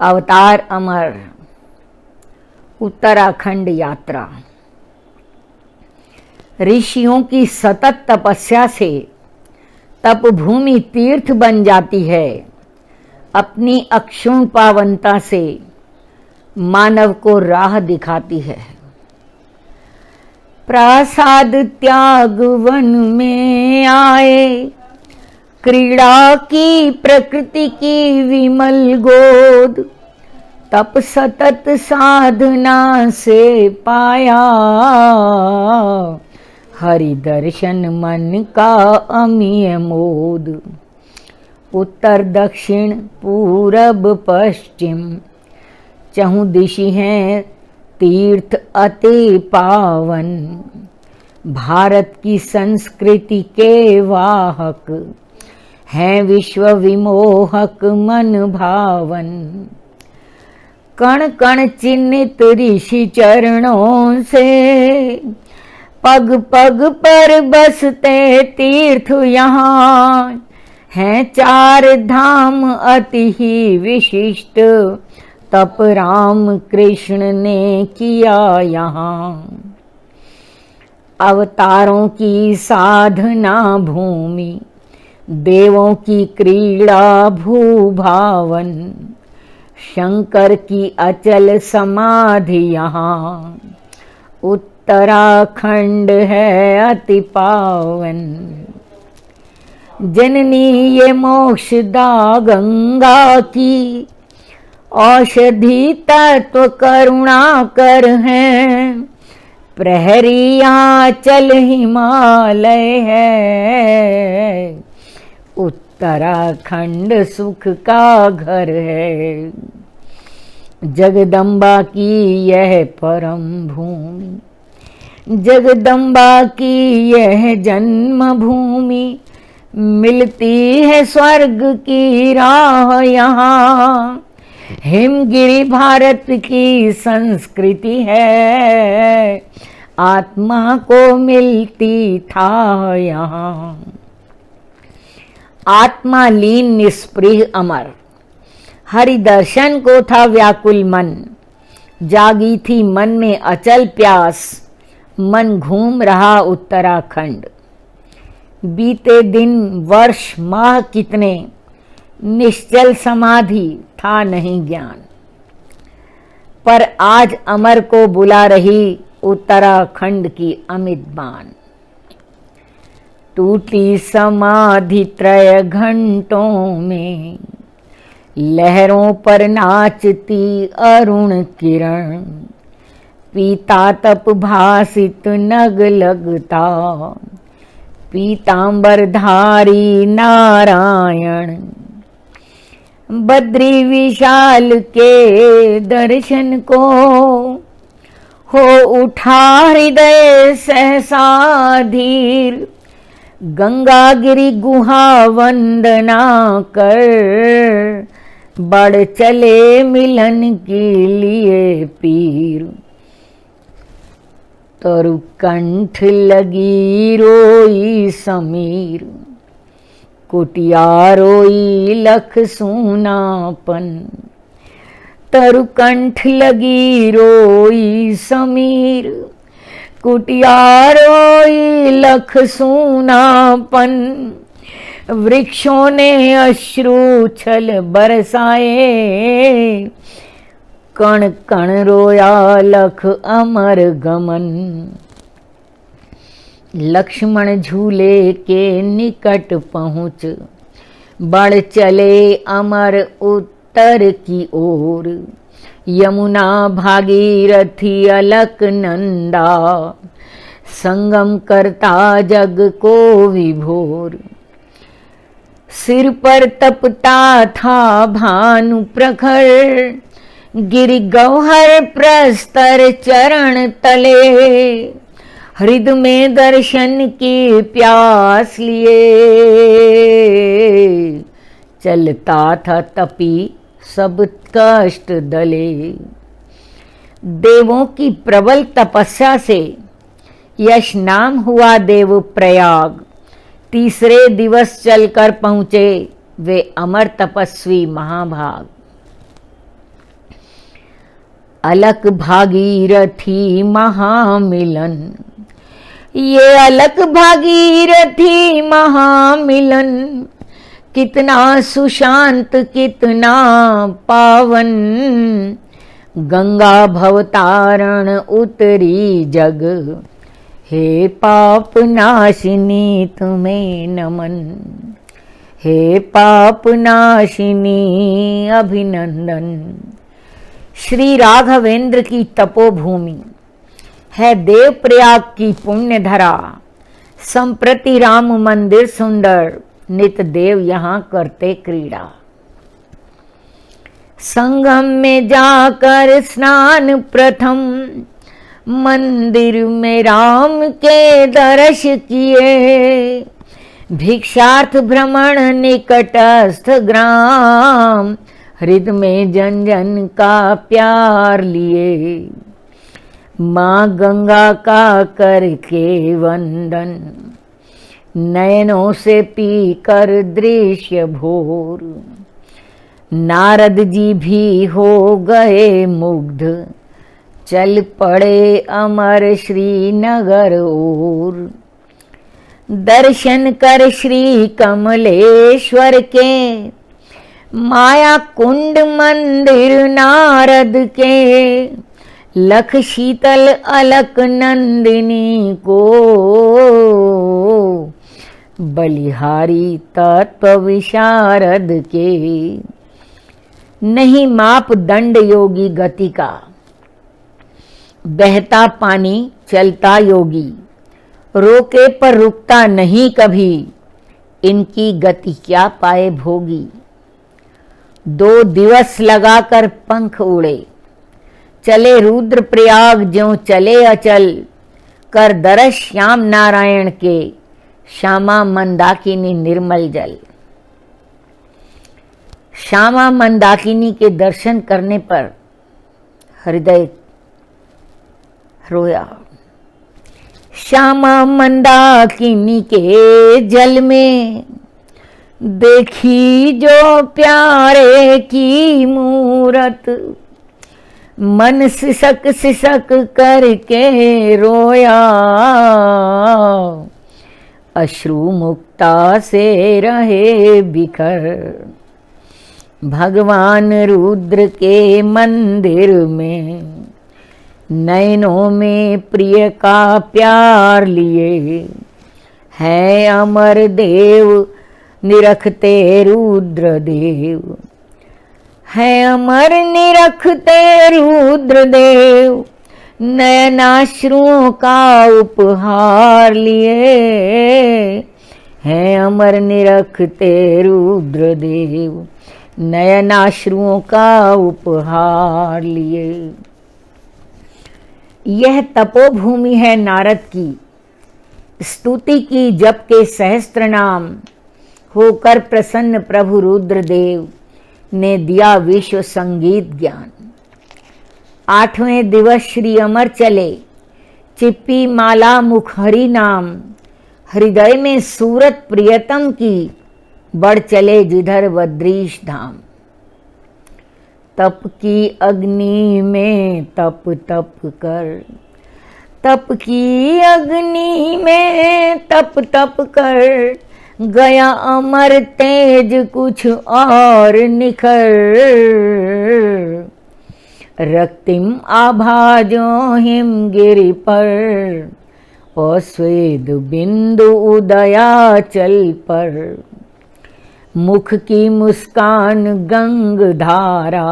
अवतार अमर उत्तराखंड यात्रा। ऋषियों की सतत तपस्या से तप भूमि तीर्थ बन जाती है। अपनी अक्षुण पावनता से मानव को राह दिखाती है। प्रासाद त्याग वन में आए, क्रीड़ा की प्रकृति की विमल गोद, तप सतत साधना से पाया, हरि दर्शन मन का अमीय मोद। उत्तर दक्षिण पूरब पश्चिम चहुं दिशि हैं तीर्थ अति पावन। भारत की संस्कृति के वाहक हैं विश्व विमोहक मन भावन। कण कण चिन्हित ऋषि चरणों से, पग पग पर बसते तीर्थ यहाँ। हैं चार धाम अति ही विशिष्ट, तप राम कृष्ण ने किया यहाँ। अवतारों की साधना भूमि, देवों की क्रीड़ा भूभावन। शंकर की अचल समाधि यहाँ, उत्तराखंड है अति पावन। जननी ये मोक्षदा गंगा की, औषधि तत्व करुणा कर हैं। प्रहरिया चल हिमालय है, उत्तराखंड सुख का घर है। जगदम्बा की यह परम भूमि, जगदम्बा की यह जन्म भूमि। मिलती है स्वर्ग की राह यहाँ। हिमगिरी भारत की संस्कृति है, आत्मा को मिलती था यहाँ। आत्मा लीन निष्प्रिय अमर, हरि दर्शन को था व्याकुल मन। जागी थी मन में अचल प्यास, मन घूम रहा उत्तराखंड। बीते दिन वर्ष माह कितने, निश्चल समाधि था नहीं ज्ञान। पर आज अमर को बुला रही उत्तराखंड की अमित बाण। टूटी समाधि त्रय घंटों में, लहरों पर नाचती अरुण किरण। पीता तप भासित नग लगता, पीतांबरधारी नारायण। बद्री विशाल के दर्शन को, हो उठा हृदय सहसा धीर। गंगागिरी गुहा वंदना कर, बढ़ चले मिलन के लिए पीर। तरु कंठ लगी रोई समीर, कुटिया रोई लख सूनापन। तरु कंठ लगी रोई समीर, कुटिया रोई लख सूनापन। वृक्षों ने अश्रु छल बरसाए, कण कण रोया लख अमर गमन। लक्ष्मण झूले के निकट पहुँच, बढ़ चले अमर उत्तर की ओर। यमुना भागीरथी अलक नंदा, संगम करता जग को विभोर। सिर पर तपता था भानु प्रखर, गिरि गौहर प्रस्तर चरण तले। हृदय में दर्शन की प्यास लिए, चलता था तपी सब कष्ट दले। देवों की प्रबल तपस्या से यश नाम हुआ देव प्रयाग। तीसरे दिवस चलकर पहुँचे वे अमर तपस्वी महाभाग। अलक भागीरथी महामिलन, ये अलक भागीरथी महामिलन, कितना सुशांत कितना पावन, गंगा भवतारण उतरी जग, हे पाप नाशिनी तुम्हें नमन, हे पाप नाशिनी अभिनंदन। श्री राघवेंद्र की तपोभूमि है देवप्रयाग की पुण्य धरा, संप्रति राम मंदिर सुंदर, नित देव यहाँ करते क्रीड़ा। संगम में जाकर स्नान प्रथम, मंदिर में राम के दर्श किए, भिक्षार्थ भ्रमण निकटस्थ ग्राम, हृदय में जन जन का प्यार लिए, माँ गंगा का करके वंदन, नयनों से पी कर दृश्य भोर, नारद जी भी हो गए मुग्ध, चल पड़े अमर श्रीनगर ओर, दर्शन कर श्री कमलेश्वर के, माया कुंड मंदिर नारद के, लख शीतल अलक नंदिनी को, बलिहारी तत्व विशारद के, नहीं मापदंड योगी गति का, बहता पानी चलता योगी, रोके पर रुकता नहीं कभी, इनकी गति क्या पाए भोगी। 2 दिवस लगाकर पंख उड़े, चले रुद्र प्रयाग ज्यों चले अचल, कर दर्श श्याम नारायण के, श्यामा मंदाकिनी निर्मल जल। श्यामा मंदाकिनी के दर्शन करने पर हृदय रोया। श्यामा मंदाकिनी के जल में देखी जो प्यारे की मूरत, मन सिसक सिसक करके रोया, अश्रु मुक्ता से रहे बिखर, भगवान रुद्र के मंदिर में, नयनों में प्रिय का प्यार लिए, है अमर देव निरखते रुद्र देव, है अमर निरखते रुद्र देव, नयनाश्रुओं का उपहार लिए, है अमर निरखते रुद्र देव, नयनाश्रुओं का उपहार लिए। यह तपोभूमि है नारद की, स्तुति की जप के सहस्त्र नाम, होकर प्रसन्न प्रभु रुद्रदेव ने दिया विश्व संगीत ज्ञान। 8वें दिवस श्री अमर चले, चिप्पी माला मुख हरि नाम, हृदय में सूरत प्रियतम की, बढ़ चले जिधर बद्रीश धाम। तप की अग्नि में तप तप कर, तप की अग्नि में तप तप कर, गया अमर तेज कुछ और निखर, रक्तिम आभा जो हिमगिरि पर, और स्वेद बिंदु उदयाचल पर, मुख की मुस्कान गंग धारा,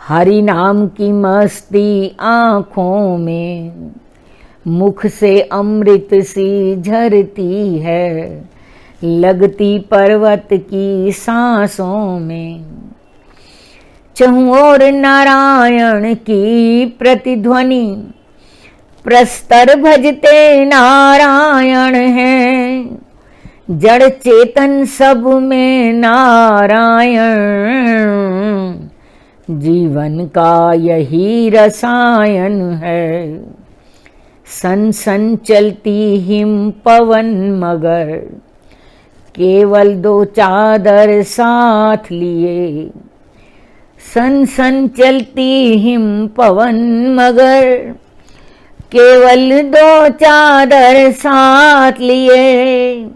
हरि नाम की मस्ती आँखों में, मुख से अमृत सी झरती है, लगती पर्वत की सांसों में। चहुं ओर नारायण की प्रतिध्वनि, प्रस्तर भजते नारायण हैं, जड़ चेतन सब में नारायण, जीवन का यही रसायन है। सन सन चलती हिम पवन मगर, केवल 2 चादर साथ लिए, सन सन चलती हिम पवन मगर केवल 2 चादर साथ लिए,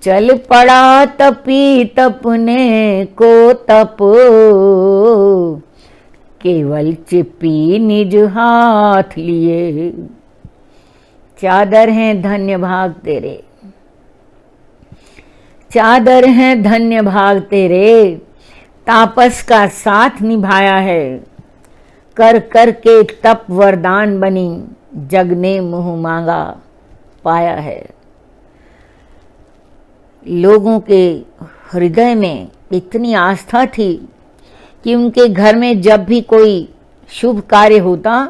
चल पड़ा तपी तपने को तप, केवल चिप्पी निज हाथ लिए। चादर हैं धन्य भाग तेरे, चादर हैं धन्य भाग तेरे, तापस का साथ निभाया है, कर कर के तप वरदान बनी, जग ने मुँह मांगा पाया है। लोगों के हृदय में इतनी आस्था थी कि उनके घर में जब भी कोई शुभ कार्य होता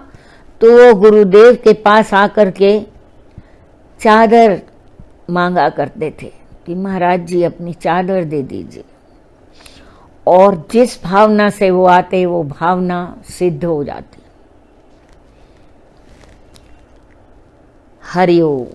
तो वो गुरुदेव के पास आकर के चादर मांगा करते थे कि महाराज जी अपनी चादर दे दीजिए, और जिस भावना से वो आते वो भावना सिद्ध हो जाती। हरि ओम।